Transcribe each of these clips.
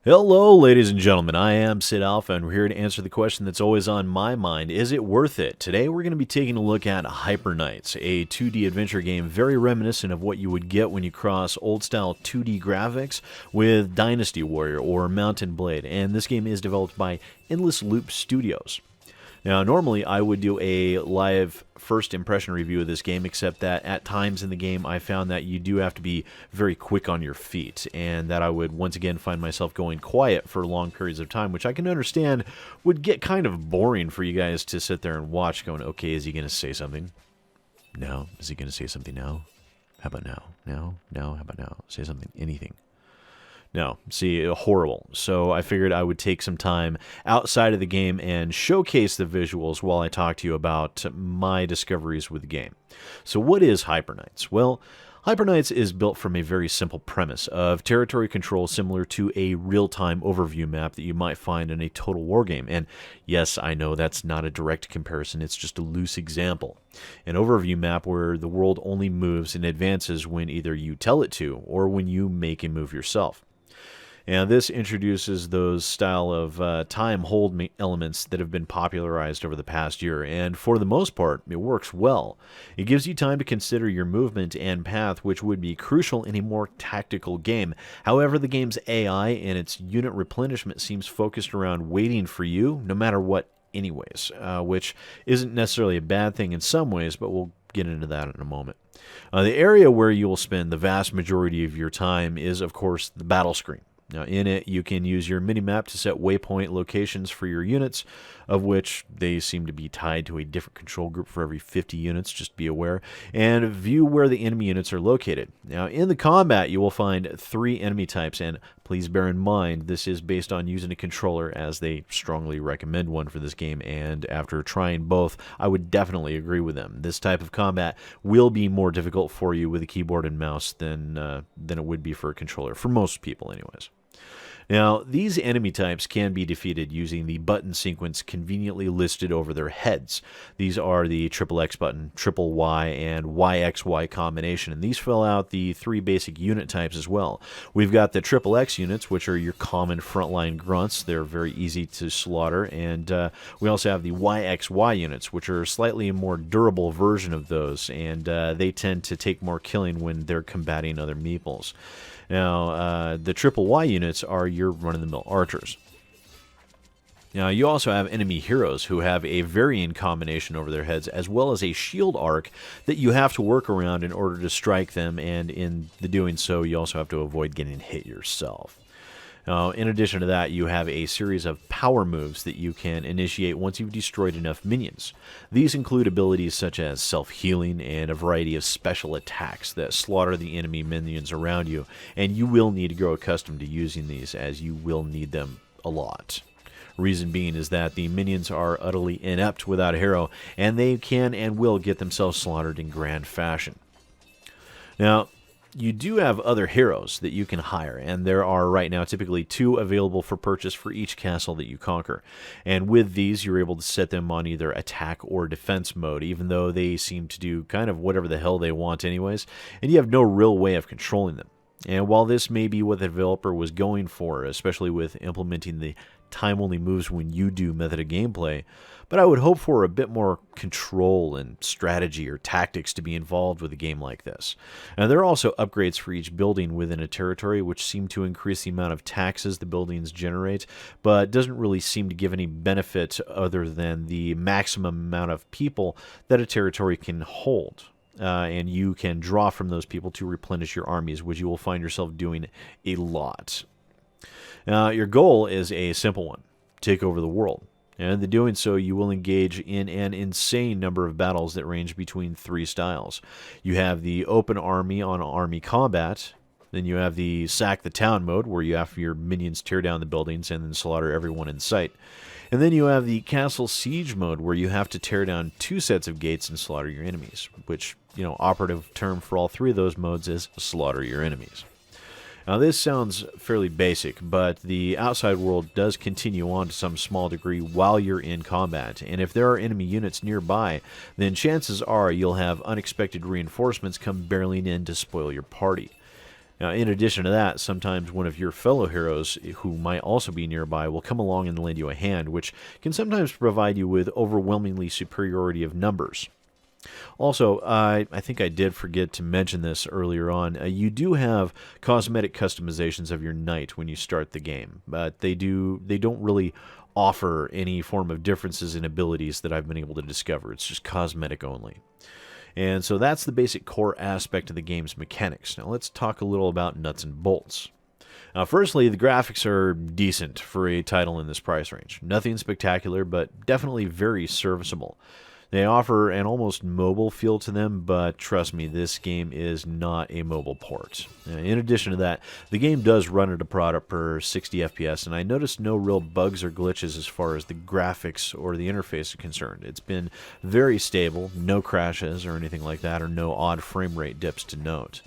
Hello, ladies and gentlemen. I am SidAlpha, and we're here to answer the question that's always on my mind. Is it worth it? Today, we're going to be taking a look at Hyper Knights, a 2D adventure game very reminiscent of what you would get when you cross old-style 2D graphics with Dynasty Warrior or Mountain Blade. And this game is developed by Endless Loop Studios. Now, normally I would do a live first impression review of this game, except that at times in the game I found that you do have to be very quick on your feet, and that I would once again find myself going quiet for long periods of time, which I can understand would get kind of boring for you guys to sit there and watch going, okay, is he going to say something? No. Is he going to say something now? How about now? No? No? How about now? Say something. Anything. No, see, horrible. So I figured I would take some time outside of the game and showcase the visuals while I talk to you about my discoveries with the game. So what is Hyper Knights? Well, Hyper Knights is built from a very simple premise of territory control similar to a real-time overview map that you might find in a Total War game. And yes, I know that's not a direct comparison, it's just a loose example. An overview map where the world only moves and advances when either you tell it to or when you make a move yourself. And this introduces those style of time hold elements that have been popularized over the past year, and for the most part, it works well. It gives you time to consider your movement and path, which would be crucial in a more tactical game. However, the game's AI and its unit replenishment seems focused around waiting for you, no matter what anyways, which isn't necessarily a bad thing in some ways, but we'll get into that in a moment. The area where you will spend the vast majority of your time is, of course, the battle screen. Now, in it, you can use your minimap to set waypoint locations for your units, of which they seem to be tied to a different control group for every 50 units, just be aware, and view where the enemy units are located. Now, in the combat, you will find 3 enemy types, and please bear in mind, this is based on using a controller, as they strongly recommend one for this game, and after trying both, I would definitely agree with them. This type of combat will be more difficult for you with a keyboard and mouse than it would be for a controller, for most people anyways. Now, these enemy types can be defeated using the button sequence conveniently listed over their heads. These are the triple X button, triple Y, and YXY combination, and these fill out the 3 basic unit types as well. We've got the triple X units, which are your common frontline grunts. They're very easy to slaughter, and we also have the YXY units, which are a slightly more durable version of those, and they tend to take more killing when they're combating other meeples. Now, the triple Y units are your run-of-the-mill archers. Now, you also have enemy heroes who have a varying combination over their heads, as well as a shield arc that you have to work around in order to strike them, and in the doing so, you also have to avoid getting hit yourself. Now, in addition to that, you have a series of power moves that you can initiate once you've destroyed enough minions. These include abilities such as self-healing and a variety of special attacks that slaughter the enemy minions around you, and you will need to grow accustomed to using these, as you will need them a lot. Reason being is that the minions are utterly inept without a hero, and they can and will get themselves slaughtered in grand fashion. Now, you do have other heroes that you can hire, and there are right now typically 2 available for purchase for each castle that you conquer. And with these, you're able to set them on either attack or defense mode, even though they seem to do kind of whatever the hell they want anyways, and you have no real way of controlling them. And while this may be what the developer was going for, especially with implementing the time-only moves when you do method of gameplay, but I would hope for a bit more control and strategy or tactics to be involved with a game like this. And there are also upgrades for each building within a territory, which seem to increase the amount of taxes the buildings generate, but doesn't really seem to give any benefit other than the maximum amount of people that a territory can hold. And you can draw from those people to replenish your armies, which you will find yourself doing a lot. Your goal is a simple one: take over the world. And in doing so, you will engage in an insane number of battles that range between 3 styles. You have the open army on army combat. Then you have the sack the town mode, where you have your minions tear down the buildings and then slaughter everyone in sight. And then you have the castle siege mode, where you have to tear down 2 sets of gates and slaughter your enemies, which, operative term for all 3 of those modes is slaughter your enemies. Now, this sounds fairly basic, but the outside world does continue on to some small degree while you're in combat, and if there are enemy units nearby, then chances are you'll have unexpected reinforcements come barreling in to spoil your party. Now, in addition to that, sometimes one of your fellow heroes who might also be nearby will come along and lend you a hand, which can sometimes provide you with overwhelmingly superiority of numbers. Also, I think I did forget to mention this earlier on. You do have cosmetic customizations of your knight when you start the game, but they don't really offer any form of differences in abilities that I've been able to discover. It's just cosmetic only. And so that's the basic core aspect of the game's mechanics. Now let's talk a little about nuts and bolts. Firstly, the graphics are decent for a title in this price range. Nothing spectacular, but definitely very serviceable. They offer an almost mobile feel to them, but trust me, this game is not a mobile port. In addition to that, the game does run at a product per 60 FPS, and I noticed no real bugs or glitches as far as the graphics or the interface are concerned. It's been very stable, no crashes or anything like that, or no odd frame rate dips to note.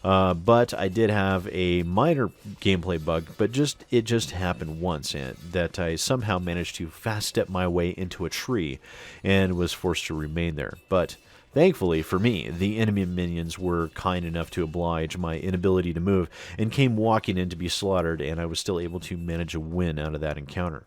But I did have a minor gameplay bug, but it just happened once, and that I somehow managed to fast step my way into a tree and was forced to remain there. But thankfully for me, the enemy minions were kind enough to oblige my inability to move and came walking in to be slaughtered, and I was still able to manage a win out of that encounter.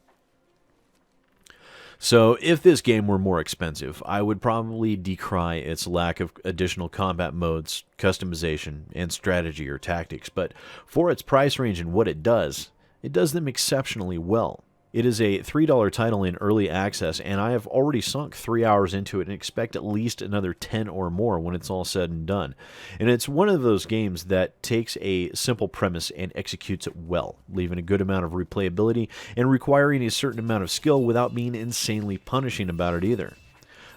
So if this game were more expensive, I would probably decry its lack of additional combat modes, customization, and strategy or tactics, but for its price range and what it does them exceptionally well. It is a $3 title in early access, and I have already sunk 3 hours into it and expect at least another 10 or more when it's all said and done. And it's one of those games that takes a simple premise and executes it well, leaving a good amount of replayability and requiring a certain amount of skill without being insanely punishing about it either.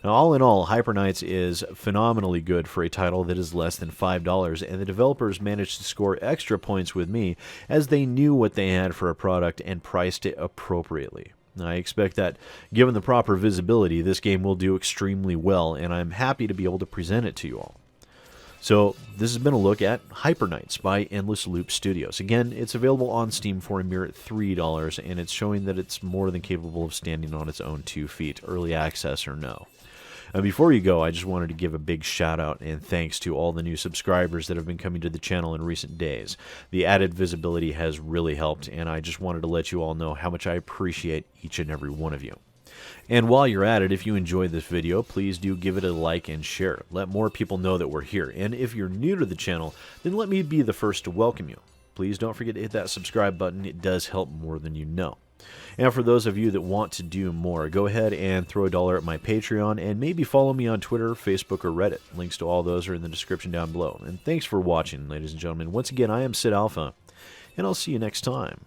Now, all in all, Hyper Knights is phenomenally good for a title that is less than $5, and the developers managed to score extra points with me as they knew what they had for a product and priced it appropriately. I expect that, given the proper visibility, this game will do extremely well, and I'm happy to be able to present it to you all. So, this has been a look at Hyper Knights by Endless Loop Studios. Again, it's available on Steam for a mere $3, and it's showing that it's more than capable of standing on its own 2 feet, early access or no. Before you go, I just wanted to give a big shout out and thanks to all the new subscribers that have been coming to the channel in recent days. The added visibility has really helped, and I just wanted to let you all know how much I appreciate each and every one of you. And while you're at it, if you enjoyed this video, please do give it a like and share. Let more people know that we're here. And if you're new to the channel, then let me be the first to welcome you. Please don't forget to hit that subscribe button. It does help more than you know. And for those of you that want to do more, go ahead and throw $1 at my Patreon and maybe follow me on Twitter, Facebook, or Reddit. Links to all those are in the description down below. And thanks for watching, ladies and gentlemen. Once again, I am SidAlpha, and I'll see you next time.